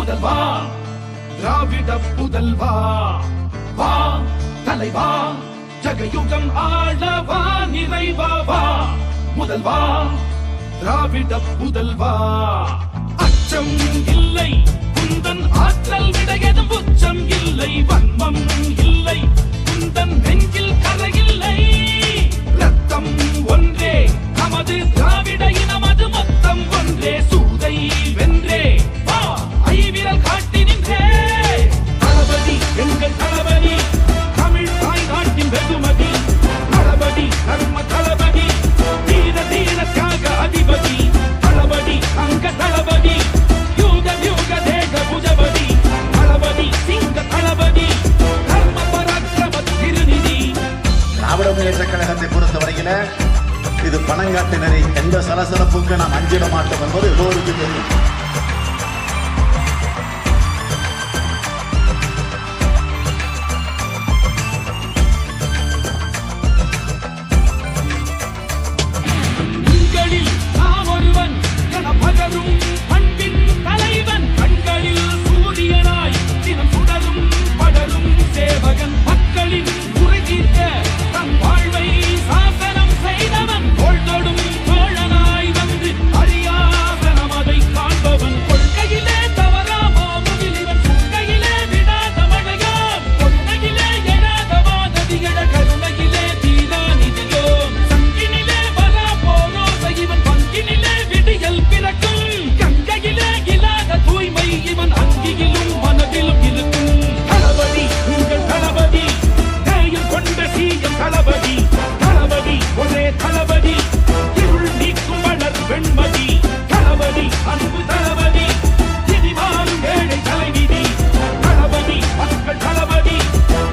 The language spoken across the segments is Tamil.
முதல்வா திராவிட புதல்வா வா தலைவா ஜகயுகம் ஆளவா நிறைவா வா முதல்வா திராவிட புதல்வா அச்சம் இல்லை குந்தன் ஆற்றல் விடையதும் உச்சம் இல்லை வன்மம் இல்லை குந்தன் நெஞ்சில் கரையில்லை ரத்தம் ஒன்றே நமது திராவிட இனமது மொத்தம் ஒன்றே சூதை வென்றே வா ஐவிரல் காட்டி நின்றே தளபதி எங்கள் தளபதி தமிழ் தாய் நாட்டின் வெகுமதி தளபதி தர்ம தளபதி தீர தீர தியாக அதிபதி தளபதி அங்க தளபதி யூக யூக தேக புஜபதி தளபதி சிங்க தளபதி தர்ம பராக்கிரம திருநிதி. திராவிட முன்னேற்ற கழகத்தை பொறுத்தவரையில இது பணங்காட்டினரை எந்த சலசலப்புக்கு நாம் அஞ்சிட மாட்டோம் என்பது எல்லோருக்கும் தெரியும். உங்களில் நான் ஒருவன் என பகரும் அன்பின் தலைவன் கண்களில் சூரியனாய் தினம் சுடரும் படரும் சேவகன் மக்களின் குறை தீர்க்க தன் வாழ்வை சாசனம் செய்தவன் தோள்தொடும் தோழனாய் வந்து அறியாசனம் அதை காண்பவன் கொள்கையிலே தவறாமோ முகிலிவன் கொள்கையிலே விடாத மழையாம் கொள்கையிலே எழாத வானதிகள கருணையிலே தீரா நிதியோ சங்கினிலே வரா போரோசை இவன் பங்கினிலே விடியல் பிறக்கும் கங்கையிலே இல்லாத தூய்மை இவன் அங்கியிலும் மனதிலும் இருக்கும் தளபதி உங்கள் தளபதி நேயம் கொண்ட சீயம் தளபதி தளபதி ஒரே தளபதி இருள் நீக்கும் வளர் வெண்மதி தளபதி அன்பு தளபதி திதிமாறும் ஏழை தலைவிதி தளபதி மக்கள் தளபதி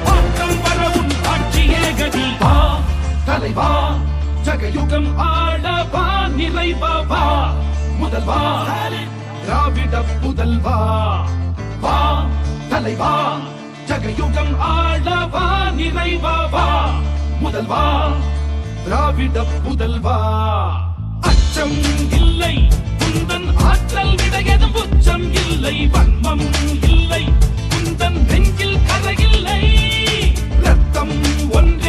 மாற்றம் வரவும் ஆட்சியே கதி வா தலைவா ஜகயுகம் ஆளவா நிறைவா வா முதல்வா திராவிட புதல்வா வா தலைவா ஜகயுகம் ஆளவா நிறைவா வா முதல்வா திராவிட புதல்வா அச்சம் இல்லை குந்தன் ஆற்றல் விடையதும் உச்சம் இல்லை வன்மம் இல்லை குந்தன் நெஞ்சில் கரையில்லை ரத்தம் ஒன்று